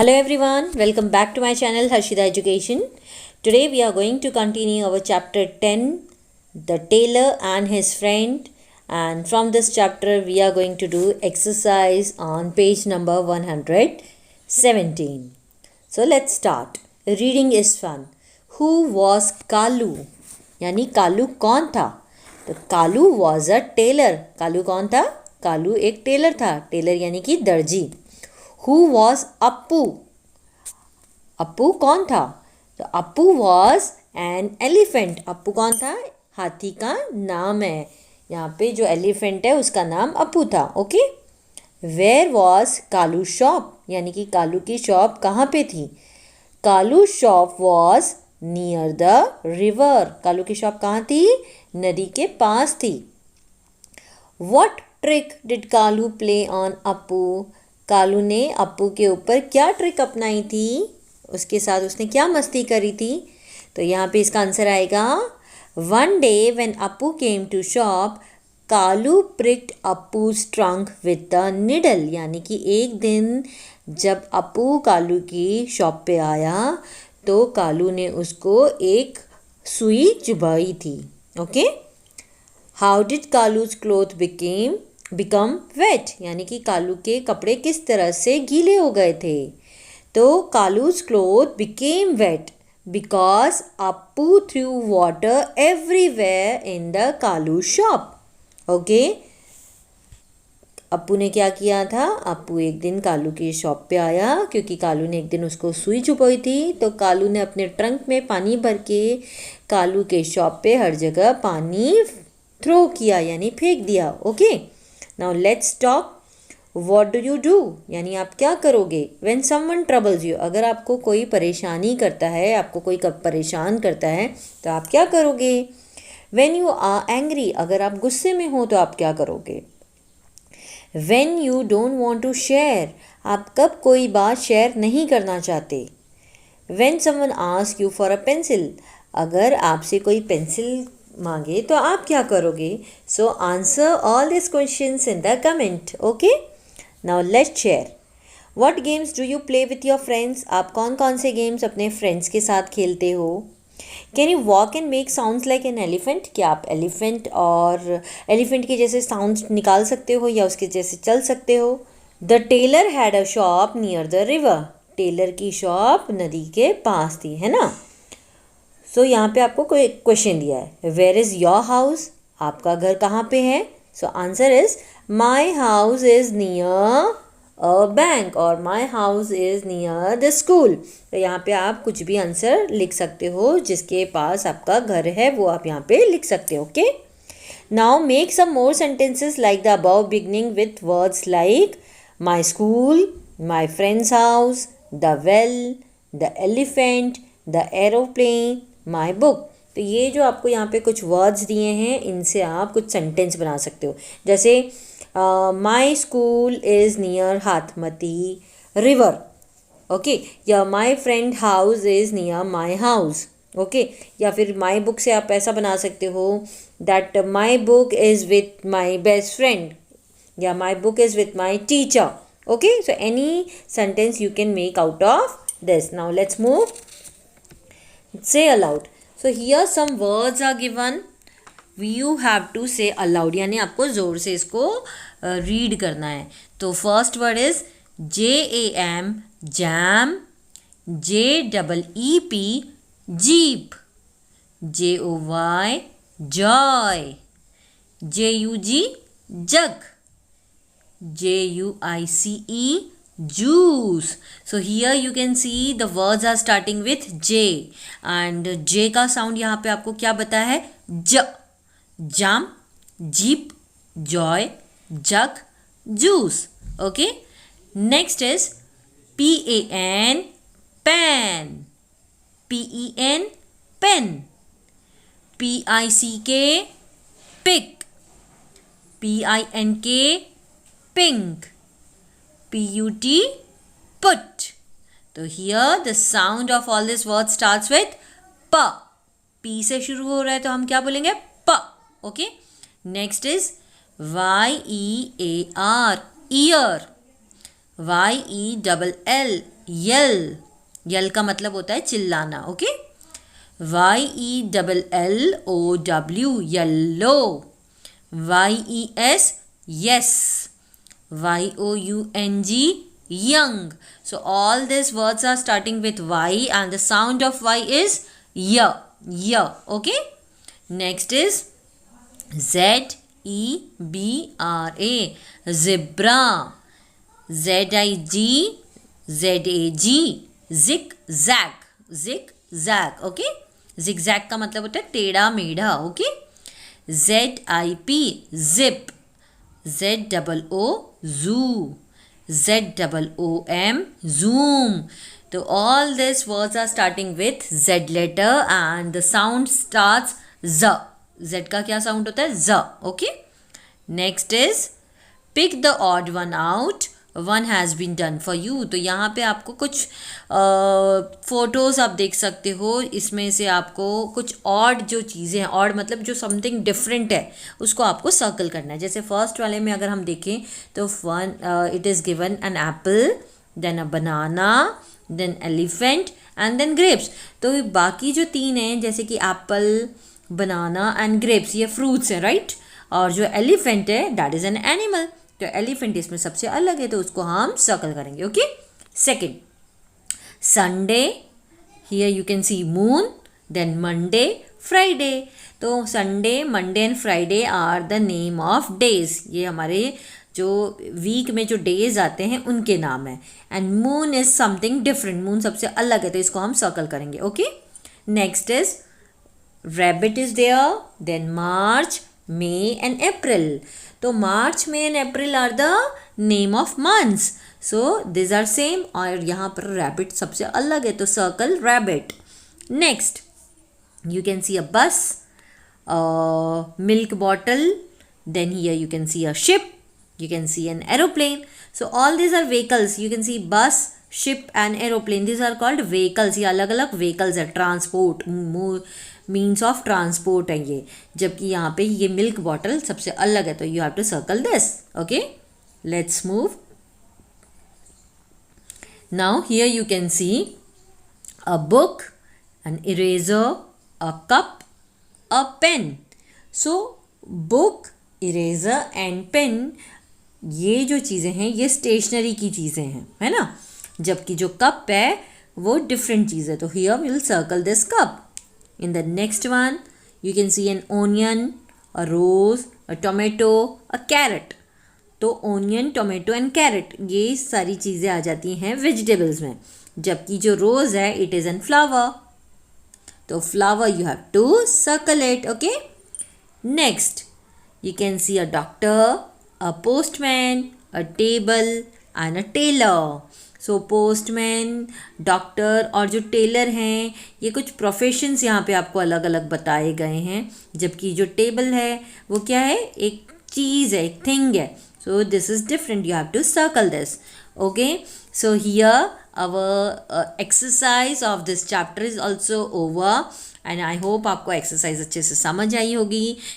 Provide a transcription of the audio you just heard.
Hello everyone, welcome back to my channel Harshida Education. Today we are going to continue our chapter 10, The Tailor and His Friend, and from this chapter we are going to do exercise on page number 117. So let's start. Reading is fun. Who was Kalu? यानी कालू कौन था? तो Kalu was a tailor. Kalu कौन था? कालू एक Taylor था. Taylor यानी कि दर्जी. Who was Appu? अप्पू कौन था? तो Appu was an elephant. Appu कौन था? हाथी का नाम है. यहाँ पे जो एलिफेंट है उसका नाम अप्पू था. Okay. Where was Kalu shop? यानी कि कालू की शॉप कहाँ पे थी? Kalu shop was near the river. Kalu की शॉप कहाँ थी? नदी के पास थी. What trick did Kalu play on Appu? Kalu ने अप्पू के ऊपर क्या ट्रिक अपनाई थी? उसके साथ उसने क्या मस्ती करी थी? तो यहाँ पे इसका आंसर आएगा one day when Appu came to shop Kalu pricked Appu's trunk with the needle. यानी कि एक दिन जब अप्पू कालू की शॉप पे आया तो कालू ने उसको एक सुई चुभाई थी. Okay. How did Kalu's cloth become wet? यानी कि कालू के कपड़े किस तरह से गीले हो गए थे? तो Kalu's cloth became wet because Appu threw water everywhere in the Kalu shop. Okay. Appu ने क्या किया था? अप्पू एक दिन कालू की शॉप पे आया क्योंकि कालू ने एक दिन उसको सुई चुभाई थी. तो कालू ने अपने ट्रंक में पानी भर के कालू के शॉप पे हर जगह पानी थ्रो किया यानी फेंक दिया. Okay. Now let's talk. What do you do? यानी आप क्या करोगे? When someone troubles you. अगर आपको कोई परेशानी करता है, आपको कोई परेशान करता है तो आप क्या करोगे? When you are angry. अगर आप गुस्से में हो तो आप क्या करोगे? When you don't want to share. आप कब कोई बात शेयर नहीं करना चाहते? When someone ask you for a pencil. अगर आपसे कोई पेंसिल मांगे तो आप क्या करोगे? So answer all this questions in the comment. Okay. Now let's share. What games do you play with your friends? आप कौन कौन से गेम्स अपने फ्रेंड्स के साथ खेलते हो? Can you walk and make sounds like an elephant? क्या आप एलिफेंट के जैसे साउंड्स निकाल सकते हो या उसके जैसे चल सकते हो? The tailor had a shop near the river. Tailor की शॉप नदी के पास थी, है ना? सो यहाँ पे आपको कोई क्वेश्चन दिया है. Where is your house? आपका घर कहाँ पे है? So answer is my house is near a bank और my house is near the school. तो यहाँ पे आप कुछ भी आंसर लिख सकते हो. जिसके पास आपका घर है वो आप यहाँ पे लिख सकते हो. Okay. Now make some more sentences like the above beginning with words like my school, my friends house, the well, the elephant, the aeroplane, my book. तो ये जो आपको यहाँ पे कुछ वर्ड्स दिए हैं इनसे आप कुछ सेंटेंस बना सकते हो. जैसे my school is near Hathmati river. Okay. या my friend house is near my house. Okay. या फिर माई बुक से आप ऐसा बना सकते हो that my book is with my best friend या my book is with my teacher. Okay. So any sentence you can make out of this. Now let's move. Say aloud. So here some words are given. You have to say aloud. यानी आपको ज़ोर से इसको read करना है. तो first word is JAM jam, JEEP jeep, JOY Joy, JUG jug, JUICE juice. So here you can see the words are starting with J and J का sound यहाँ पे आपको क्या बता है? ज. Jam, jeep, joy, jug, juice. Okay. Next is PAN pan, PEN pen, PICK pick, PINK pink, PUT put. तो here the sound of all these words starts with P. P से शुरू हो रहा है तो हम क्या बोलेंगे? P. Okay. Next is YEAR ear, YELL, यल, यल का मतलब होता है चिल्लाना, okay. YELLOW, yellow. YES, yes. YOUNG, young. So all these words are starting with Y and the sound of Y is y, y, okay. Next is ZEBRA, zebra. ZIG, ZAG, zigzag, zigzag, okay. zigzag का मतलब होता है टेढ़ा मेढ़ा, okay. ZIP, zip. ZOO, zoo. ZOOM, zoom. So all these words are starting with Z letter and the sound starts Z. Z का क्या sound होता है? Z, okay. Next is pick the odd one out. One has been done for you. तो यहाँ पे आपको कुछ photos आप देख सकते हो, इसमें से आपको कुछ ऑड जो चीज़ें हैं, ऑड मतलब जो समथिंग डिफरेंट है, उसको आपको सर्कल करना है। जैसे फर्स्ट वाले में अगर हम देखें तो it is given an apple, then a banana, then elephant and then grapes. तो बाकी जो तीन हैं जैसे कि एप्पल, बनाना एंड ग्रेप्स, ये फ्रूट्स हैं, राइट। और जो एलिफेंट है दैट इज़ एन एनिमल, तो एलिफेंट इसमें सबसे अलग है, तो उसको हम सर्कल करेंगे, okay. Second, Sunday, here you can see moon, then Monday, Friday. तो Sunday, Monday and Friday are the name of days, ये हमारे जो वीक में जो डेज आते हैं उनके नाम है। And moon is something different, moon सबसे अलग है, तो इसको हम सर्कल करेंगे, okay. Next is rabbit is there, then March, May and April. तो March, May and April are the name of months. So these are same. और यहाँ पर rabbit सबसे अलग है, तो circle rabbit. Next, you can see a bus, a milk bottle. Then here you can see a ship. You can see an aeroplane. So all these are vehicles. You can see bus, ship and aeroplane. These are called vehicles. ये अलग अलग vehicles है, transport, means of transport है ये। जबकि यहाँ पे ये मिल्क बॉटल सबसे अलग है, तो you have to circle this, okay. Let's move now. Here you can see a book, an eraser, a cup, a pen. So book, eraser and pen, ये जो चीज़ें हैं ये स्टेशनरी की चीज़ें हैं, है ना। जबकि जो कप है वो डिफरेंट चीज़ है, तो here we will circle this cup. In the next one, you can see an onion, a rose, a tomato, a carrot. तो onion, tomato and carrot ये सारी चीज़ें आ जाती हैं वेजिटेबल्स में। जबकि जो रोज़ है it is an flower. तो flower you have to circle it, okay? Next, you can see a doctor, a postman, a table and a tailor. So postman, doctor और जो टेलर हैं ये कुछ प्रोफेशंस यहाँ पे आपको अलग अलग बताए गए हैं। जबकि जो टेबल है वो क्या है, एक चीज़ है, एक थिंग है। So this is different, you have to circle this, okay. So here our exercise of this chapter is also over and I hope आपको एक्सरसाइज अच्छे से समझ आई होगी।